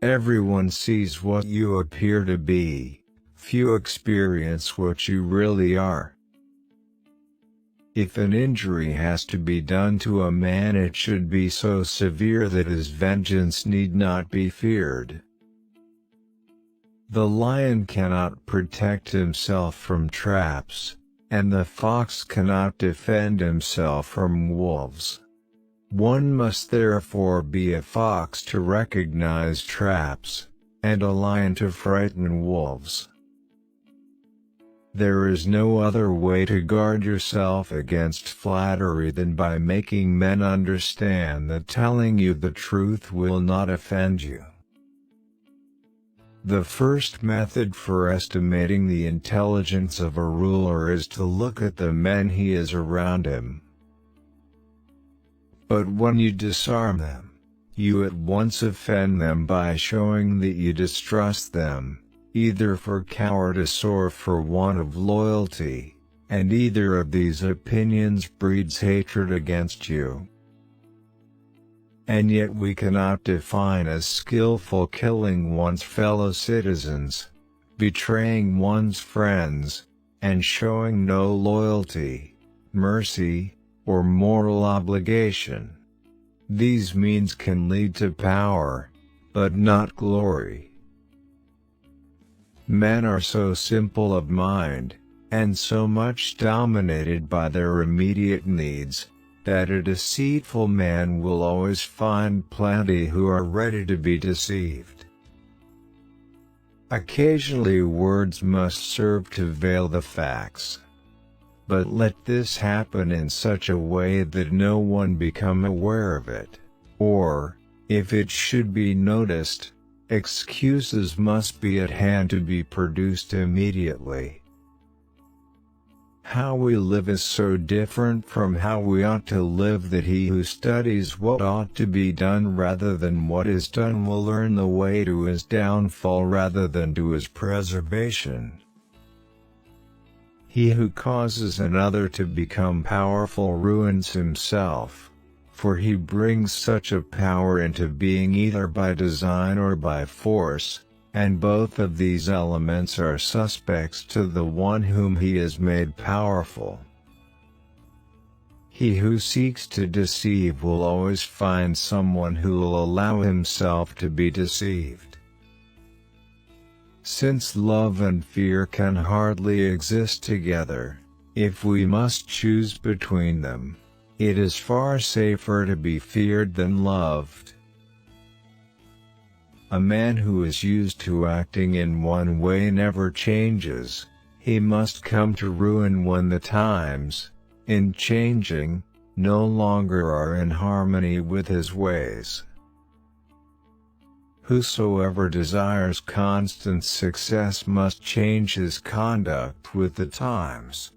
Everyone sees what you appear to be, few experience what you really are. If an injury has to be done to a man, it should be so severe that his vengeance need not be feared. The lion cannot protect himself from traps, and the fox cannot defend himself from wolves. One must therefore be a fox to recognize traps, and a lion to frighten wolves. There is no other way to guard yourself against flattery than by making men understand that telling you the truth will not offend you. The first method for estimating the intelligence of a ruler is to look at the men he has around him. But when you disarm them, you at once offend them by showing that you distrust them, either for cowardice or for want of loyalty, and either of these opinions breeds hatred against you. And yet we cannot define as skillful killing one's fellow citizens, betraying one's friends, and showing no loyalty, mercy, or moral obligation. These means can lead to power, but not glory. Men are so simple of mind, and so much dominated by their immediate needs, that a deceitful man will always find plenty who are ready to be deceived. Occasionally words must serve to veil the facts. But let this happen in such a way that no one become aware of it, or, if it should be noticed, excuses must be at hand to be produced immediately. How we live is so different from how we ought to live that he who studies what ought to be done rather than what is done will learn the way to his downfall rather than to his preservation. He who causes another to become powerful ruins himself, for he brings such a power into being either by design or by force, and both of these elements are suspects to the one whom he has made powerful. He who seeks to deceive will always find someone who will allow himself to be deceived. Since love and fear can hardly exist together, if we must choose between them, it is far safer to be feared than loved. A man who is used to acting in one way never changes. He must come to ruin when the times, in changing, no longer are in harmony with his ways. Whosoever desires constant success must change his conduct with the times.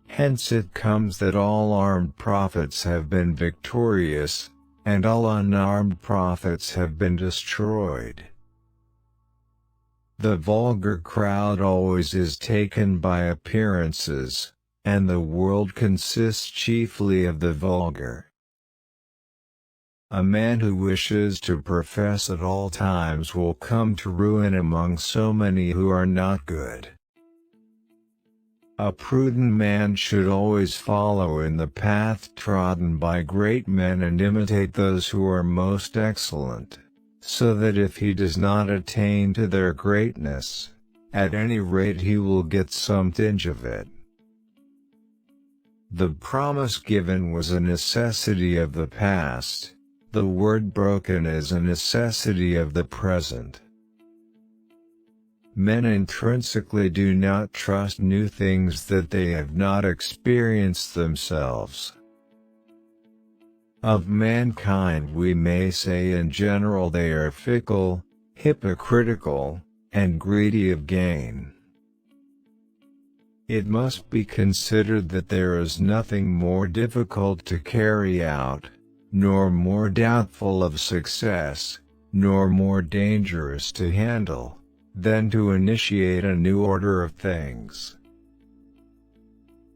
Hence it comes that all armed prophets have been victorious, and all unarmed prophets have been destroyed. The vulgar crowd always is taken by appearances, and the world consists chiefly of the vulgar. A man who wishes to profess at all times will come to ruin among so many who are not good. A prudent man should always follow in the path trodden by great men and imitate those who are most excellent, so that if he does not attain to their greatness, at any rate he will get some tinge of it. The promise given was a necessity of the past. The word broken is a necessity of the present. Men intrinsically do not trust new things that they have not experienced themselves. Of mankind we may say in general they are fickle, hypocritical, and greedy of gain. It must be considered that there is nothing more difficult to carry out, nor more doubtful of success, nor more dangerous to handle, than to initiate a new order of things.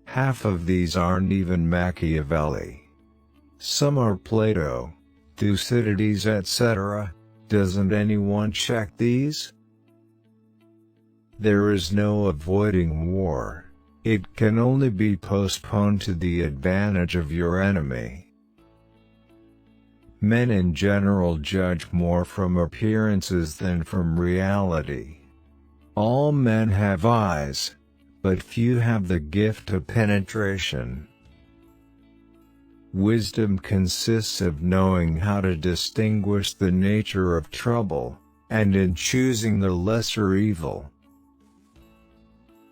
Half of these aren't even Machiavelli. Some are Plato, Thucydides etc., Doesn't anyone check these? There is no avoiding war. It can only be postponed to the advantage of your enemy. Men in general judge more from appearances than from reality. All men have eyes, but few have the gift of penetration. Wisdom consists of knowing how to distinguish the nature of trouble, and in choosing the lesser evil.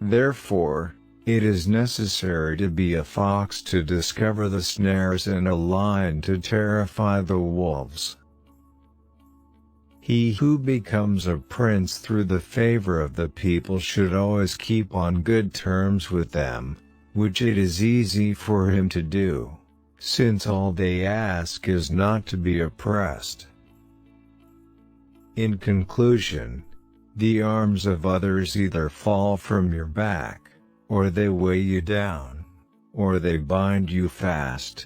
Therefore, it is necessary to be a fox to discover the snares and a lion to terrify the wolves. He who becomes a prince through the favor of the people should always keep on good terms with them, which it is easy for him to do, since all they ask is not to be oppressed. In conclusion, the arms of others either fall from your back, or they weigh you down, or they bind you fast.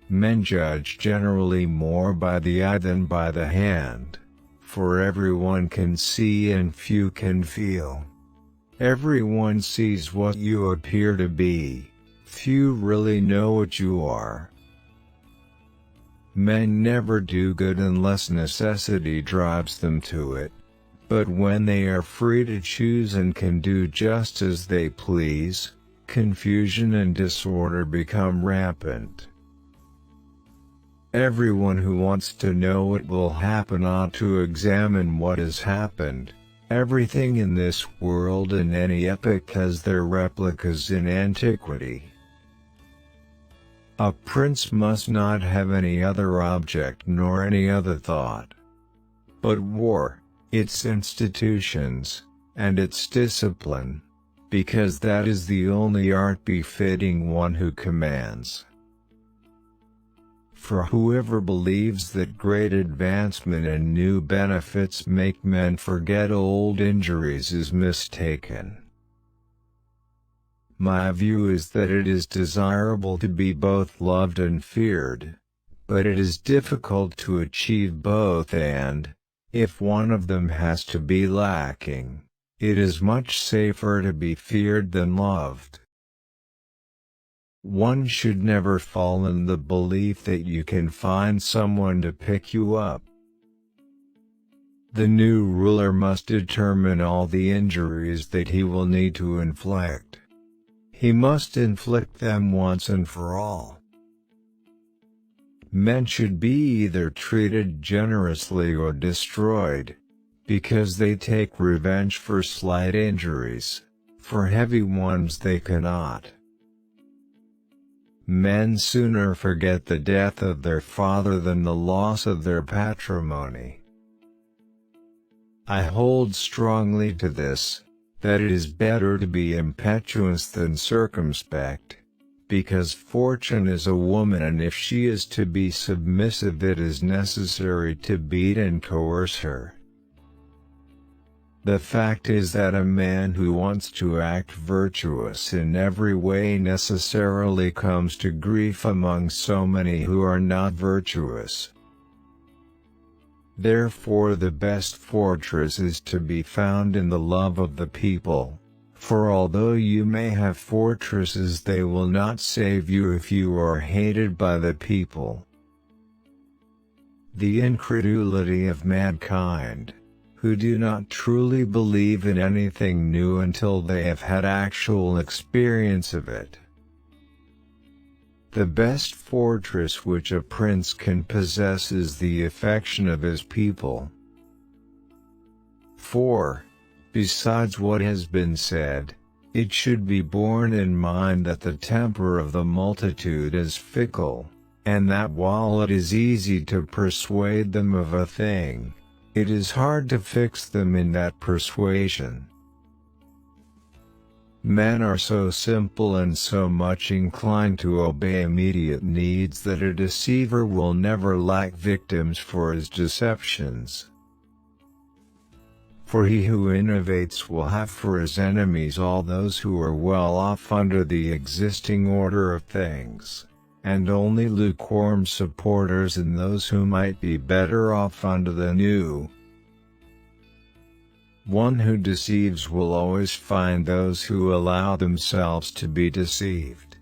Men judge generally more by the eye than by the hand, for everyone can see and few can feel. Everyone sees what you appear to be, few really know what you are. Men never do good unless necessity drives them to it, but when they are free to choose and can do just as they please, confusion and disorder become rampant. Everyone who wants to know what will happen ought to examine what has happened. Everything in this world and any epoch has their replicas in antiquity. A prince must not have any other object nor any other thought but war, its institutions, and its discipline, because that is the only art befitting one who commands. For whoever believes that great advancement and new benefits make men forget old injuries is mistaken. My view is that it is desirable to be both loved and feared, but it is difficult to achieve both, and, if one of them has to be lacking, it is much safer to be feared than loved. One should never fall in the belief that you can find someone to pick you up. The new ruler must determine all the injuries that he will need to inflict. He must inflict them once and for all. Men should be either treated generously or destroyed, because they take revenge for slight injuries, for heavy ones they cannot. Men sooner forget the death of their father than the loss of their patrimony. I hold strongly to this, that it is better to be impetuous than circumspect, because fortune is a woman, and if she is to be submissive it is necessary to beat and coerce her. The fact is that a man who wants to act virtuous in every way necessarily comes to grief among so many who are not virtuous. Therefore the best fortress is to be found in the love of the people, for although you may have fortresses they will not save you if you are hated by the people. The incredulity of mankind, who do not truly believe in anything new until they have had actual experience of it. The best fortress which a prince can possess is the affection of his people. For, besides what has been said, it should be borne in mind that the temper of the multitude is fickle, and that while it is easy to persuade them of a thing, it is hard to fix them in that persuasion. Men are so simple and so much inclined to obey immediate needs that a deceiver will never lack victims for his deceptions. For he who innovates will have for his enemies all those who are well off under the existing order of things. and only lukewarm supporters in those who might be better off under the new. One who deceives will always find those who allow themselves to be deceived.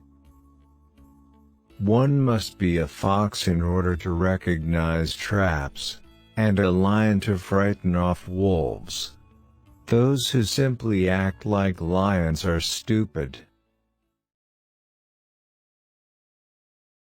One must be a fox in order to recognize traps, and a lion to frighten off wolves. Those who simply act like lions are stupid.